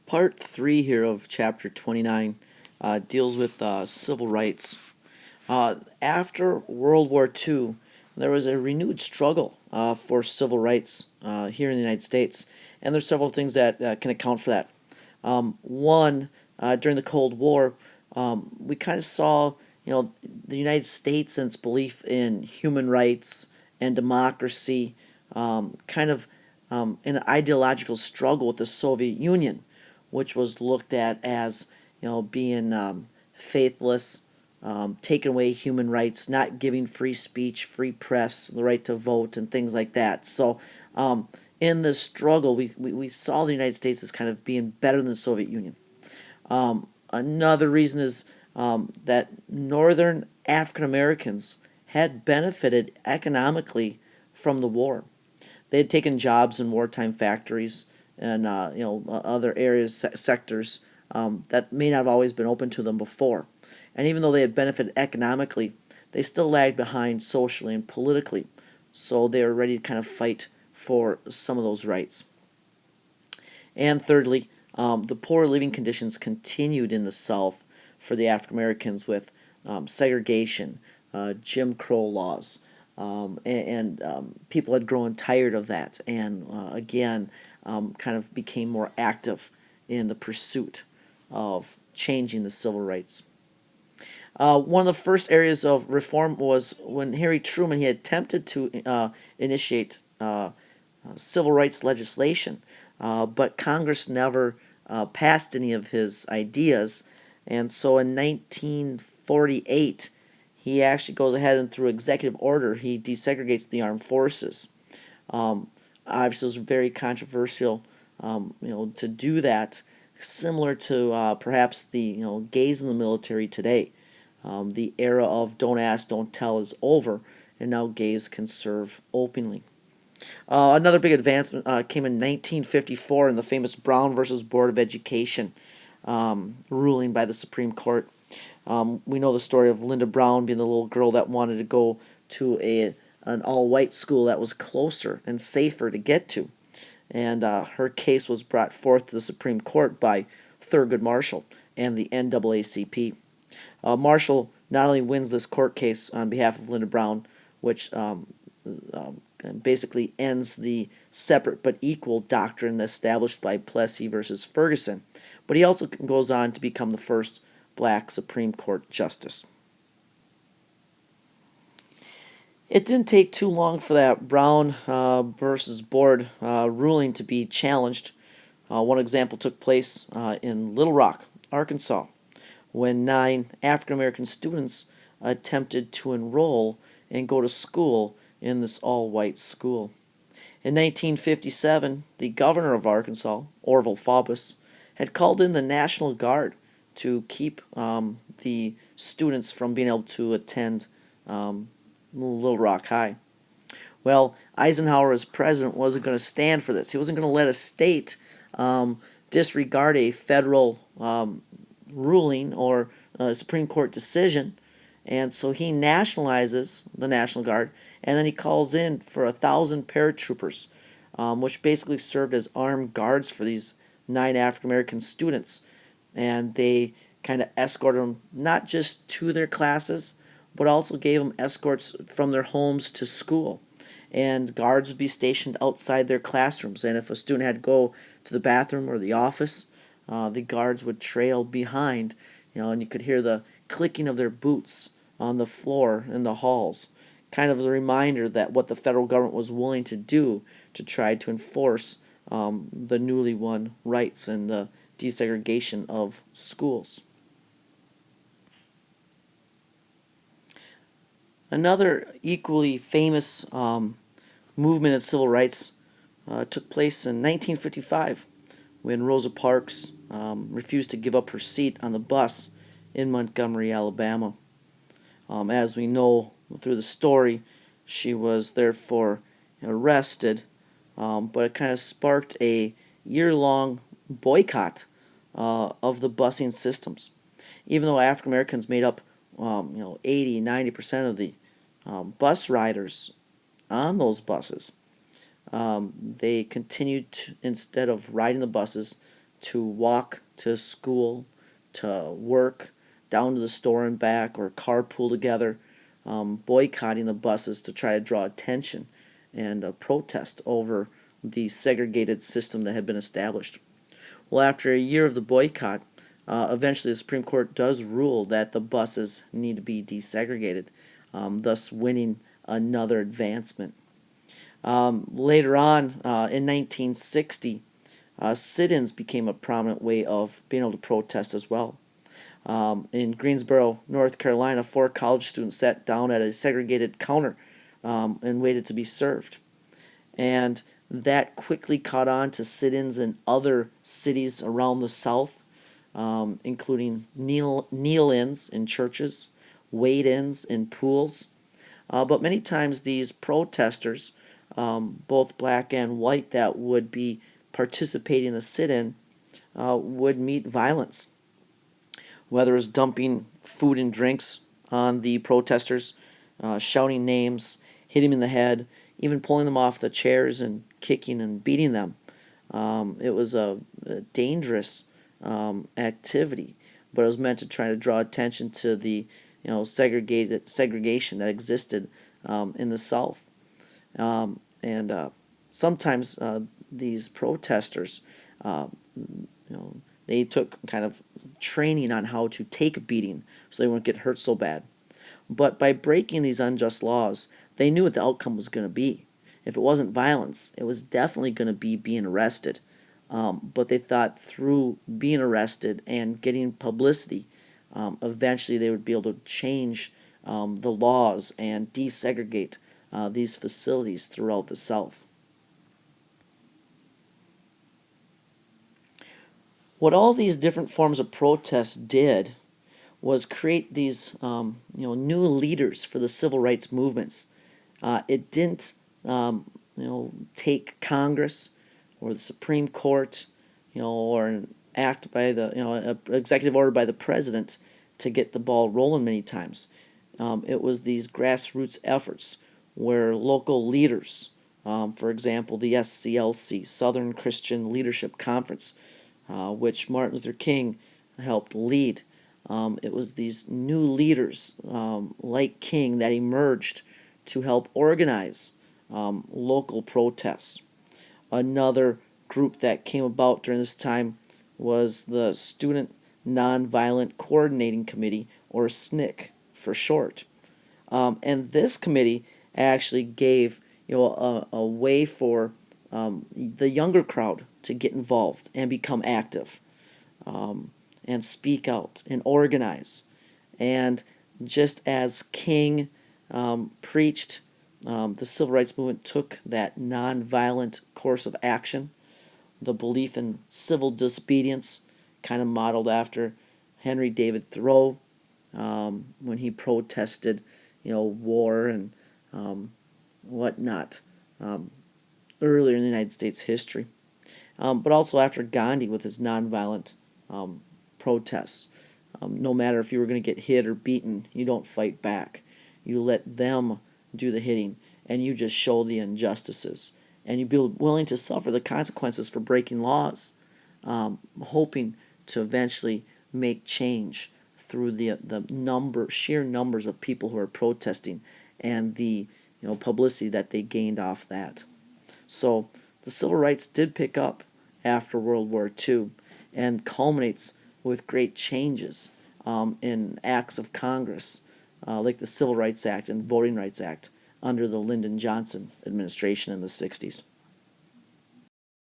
Part 3 here of Chapter 29 deals with civil rights. After World War II, there was a renewed struggle for civil rights here in the United States, and there's several things that can account for that. One, during the Cold War, we kind of saw, the United States and its belief in human rights and democracy, in an ideological struggle with the Soviet Union, which was looked at as being faithless, taking away human rights, not giving free speech, free press, the right to vote, and things like that. So in this struggle, we saw the United States as kind of being better than the Soviet Union. Another reason is that Northern African Americans had benefited economically from the war. They had taken jobs in wartime factories and other areas, sectors that may not have always been open to them before. And even though they had benefited economically, they still lagged behind socially and politically. So they were ready to kind of fight for some of those rights. And thirdly, the poor living conditions continued in the South for the African Americans with segregation, Jim Crow laws, and people had grown tired of that, and again, kind of became more active in the pursuit of changing the civil rights. One of the first areas of reform was when Harry Truman he attempted to initiate civil rights legislation, but Congress never passed any of his ideas, and so in 1948 he actually goes ahead and through executive order he desegregates the armed forces. Obviously, it was very controversial, to do that, similar to perhaps the gays in the military today. The era of don't ask, don't tell is over, and now gays can serve openly. Another big advancement came in 1954 in the famous Brown versus Board of Education ruling by the Supreme Court. We know the story of Linda Brown being the little girl that wanted to go to an all-white school that was closer and safer to get to. And her case was brought forth to the Supreme Court by Thurgood Marshall and the NAACP. Marshall not only wins this court case on behalf of Linda Brown, which basically ends the separate but equal doctrine established by Plessy versus Ferguson, but he also goes on to become the first black Supreme Court justice. It didn't take too long for that Brown versus Board ruling to be challenged. One example took place in Little Rock, Arkansas, when 9 African American students attempted to enroll and go to school in this all-white school. In 1957, the governor of Arkansas, Orville Faubus, had called in the National Guard to keep the students from being able to attend Little Rock High. Well, Eisenhower, as president, wasn't going to stand for this. He wasn't going to let a state disregard a federal ruling or Supreme Court decision, and so he nationalizes the National Guard, and then he calls in for 1,000 paratroopers, which basically served as armed guards for these 9 African American students, and they kind of escorted them not just to their classes, but also gave them escorts from their homes to school. And guards would be stationed outside their classrooms. And if a student had to go to the bathroom or the office, the guards would trail behind, and you could hear the clicking of their boots on the floor in the halls. Kind of the reminder that what the federal government was willing to do to try to enforce the newly won rights and the desegregation of schools. Another equally famous movement of civil rights took place in 1955 when Rosa Parks refused to give up her seat on the bus in Montgomery, Alabama. As we know through the story, she was therefore arrested, but it kind of sparked a year-long boycott of the busing systems. Even though African Americans made up 80, 90% of the bus riders on those buses, they continued to, instead of riding the buses, to walk to school, to work, down to the store and back, or carpool together, boycotting the buses to try to draw attention and protest over the segregated system that had been established. Well, after a year of the boycott, eventually the Supreme Court does rule that the buses need to be desegregated, thus winning another advancement. Later on, in 1960, sit-ins became a prominent way of being able to protest as well. In Greensboro, North Carolina, 4 college students sat down at a segregated counter and waited to be served. And that quickly caught on to sit-ins in other cities around the South, including kneel-ins in churches, wade-ins in pools. But many times these protesters, both black and white, that would be participating in the sit-in would meet violence, whether it's dumping food and drinks on the protesters, shouting names, hitting them in the head, even pulling them off the chairs and kicking and beating them. It was a dangerous activity, but it was meant to try to draw attention to the segregation that existed in the South. And sometimes these protesters, they took kind of training on how to take a beating so they wouldn't get hurt so bad. But by breaking these unjust laws, they knew what the outcome was going to be. If it wasn't violence, it was definitely going to be being arrested. But they thought through being arrested and getting publicity, eventually they would be able to change the laws and desegregate these facilities throughout the South. What all these different forms of protest did was create these new leaders for the civil rights movements. It didn't take Congress or the Supreme Court, or an act by the an executive order by the president to get the ball rolling many times. It was these grassroots efforts where local leaders, for example, the SCLC, Southern Christian Leadership Conference, which Martin Luther King helped lead. It was these new leaders like King that emerged to help organize local protests. Another group that came about during this time was the Student Nonviolent Coordinating Committee, or SNCC for short. And this committee actually gave a way for the younger crowd to get involved and become active, and speak out and organize. And just as King preached, the civil rights movement took that nonviolent course of action, the belief in civil disobedience, kind of modeled after Henry David Thoreau when he protested, war and whatnot earlier in the United States history. But also after Gandhi with his nonviolent protests. No matter if you were going to get hit or beaten, you don't fight back. You let them do the hitting, and you just show the injustices. And you be willing to suffer the consequences for breaking laws, hoping to eventually make change through the sheer numbers of people who are protesting and the publicity that they gained off that. So the civil rights did pick up after World War II and culminates with great changes in acts of Congress, like the Civil Rights Act and Voting Rights Act under the Lyndon Johnson administration in the 60s.